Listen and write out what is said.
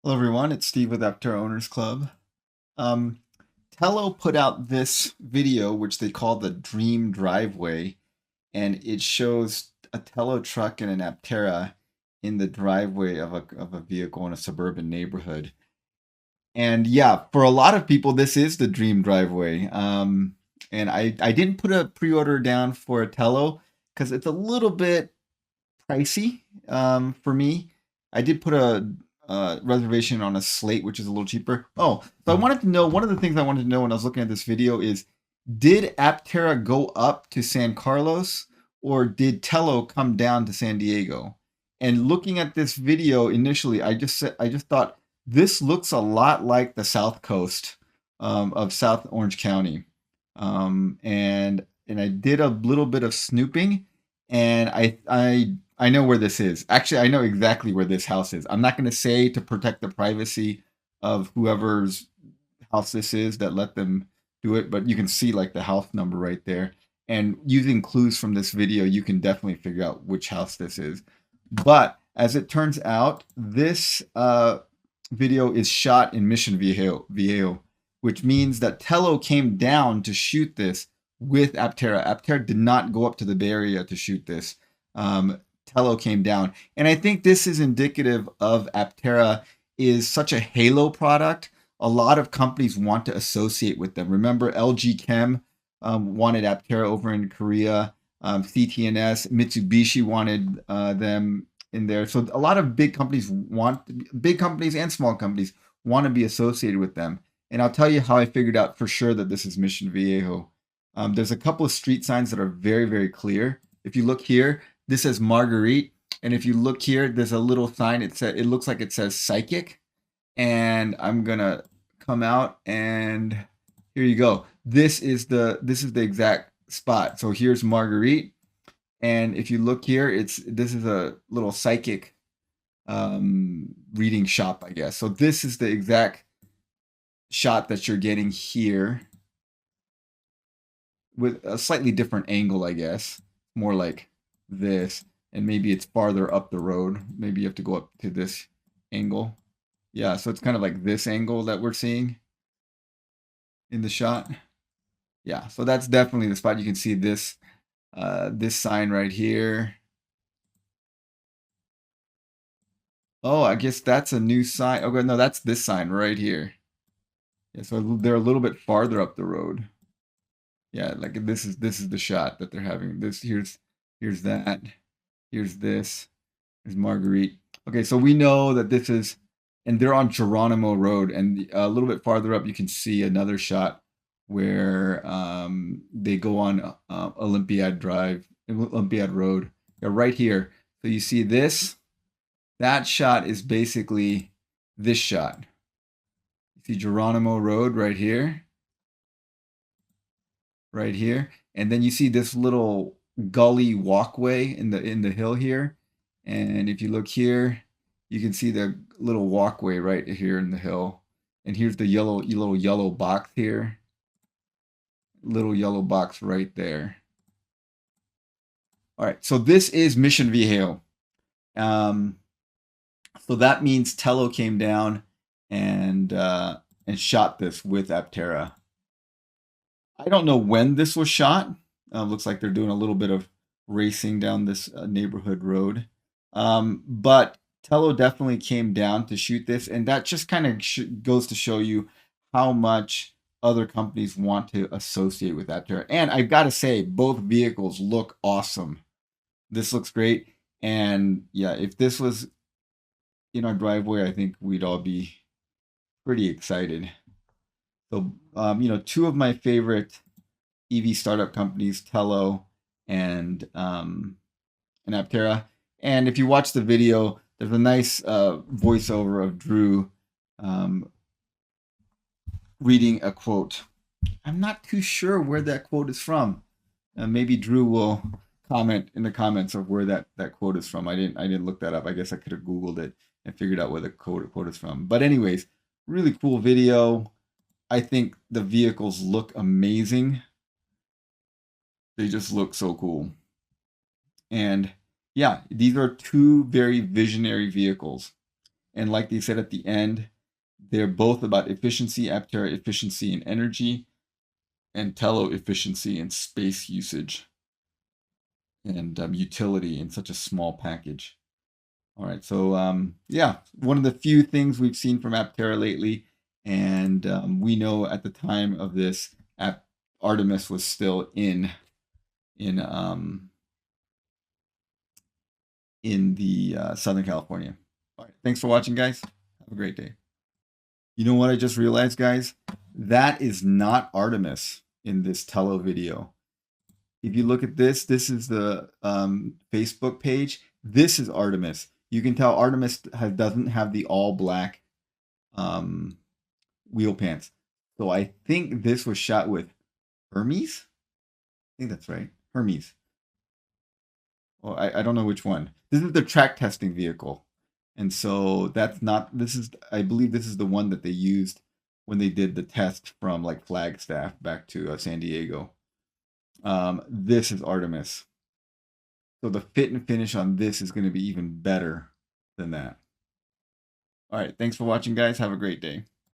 Hello everyone, it's Steve with Aptera Owners Club. Um, TELO put out this video, which they call the Dream Driveway, and it shows a TELO truck and an Aptera in the driveway of a vehicle in a suburban neighborhood. And yeah, for a lot of people, this is the dream driveway. And I didn't put a pre-order down for a TELO because it's a little bit pricey for me. I did put a reservation on a Slate, which is a little cheaper. Oh, so I wanted to know, one of the things I wanted to know when I was looking at this video is, did Aptera go up to San Carlos or did TELO come down to San Diego? And looking at this video initially, I just thought this looks a lot like the South Coast of South Orange County. And I did a little bit of snooping, and I know where this is. Actually, I know exactly where this house is. I'm not going to say to protect the privacy of whoever's house this is that let them do it, but you can see like the house number right there. And using clues from this video, you can definitely figure out which house this is. But as it turns out, this video is shot in Mission Viejo, which means that TELO came down to shoot this with Aptera. Aptera did not go up to the Bay Area to shoot this. TELO came down. And I think this is indicative of Aptera is such a halo product. A lot of companies want to associate with them. Remember, LG Chem wanted Aptera over in Korea. CTNS, Mitsubishi wanted them in there. So a lot of big companies and small companies want to be associated with them. And I'll tell you how I figured out for sure that this is Mission Viejo. There's a couple of street signs that are very, very clear. If you look here, this says Marguerite. And if you look here, there's a little sign. It looks like it says Psychic. And I'm gonna come out, and here you go. This is the exact spot. So here's Marguerite. And if you look here, this is a little psychic reading shop, I guess. So this is the exact shot that you're getting here with a slightly different angle, I guess. More like this, and maybe it's farther up the road. Maybe you have to go up to this angle. Yeah, so it's kind of like this angle that we're seeing in the shot. Yeah, so that's definitely the spot. You can see this this sign right here. Oh, I guess that's a new sign. Okay, no, that's this sign right here. Yeah, so they're a little bit farther up the road. Yeah, like this is the shot that they're having. Here's that. Here's this. There's Marguerite. Okay, so we know that this is, and they're on Geronimo Road, and a little bit farther up you can see another shot where they go on Olympiad Road. They're right here. So you see this. That shot is basically this shot. You see Geronimo Road right here. Right here. And then you see this little gully walkway in the hill here. And if you look here, you can see the little walkway right here in the hill. And here's the little yellow box here. Little yellow box right there. All right, so this is Mission Viejo. So that means TELO came down and shot this with Aptera. I don't know when this was shot. Looks like they're doing a little bit of racing down this neighborhood road. But TELO definitely came down to shoot this, and that just kind of goes to show you how much other companies want to associate with Aptera. And I've got to say, both vehicles look awesome. This looks great. And yeah, if this was in our driveway, I think we'd all be pretty excited. So, two of my favorite EV startup companies, TELO and Aptera. And if you watch the video, there's a nice voiceover of Drew reading a quote. I'm not too sure where that quote is from. Maybe Drew will comment in the comments of where that quote is from. I didn't look that up. I guess I could have Googled it and figured out where the quote is from. But anyways, really cool video. I think the vehicles look amazing. They just look so cool. And yeah, these are two very visionary vehicles. And like they said at the end, they're both about efficiency, Aptera efficiency in energy, and TELO efficiency in space usage and utility in such a small package. All right, so yeah, one of the few things we've seen from Aptera lately, and we know at the time of this, Artemis was still in um, in the Southern California. All right, thanks for watching, guys. Have a great day. You know what I just realized, guys? That is not Artemis in this TELO video. If you look at this, this is the Facebook page. This is Artemis. You can tell Artemis doesn't have the all black wheel pants. So I think this was shot with Hermes. I think that's right. Hermes. Well, I don't know which one. This is the track testing vehicle. And so that's not, this is, I believe this is the one that they used when they did the test from like Flagstaff back to San Diego. This is Artemis. So the fit and finish on this is going to be even better than that. All right. Thanks for watching, guys. Have a great day.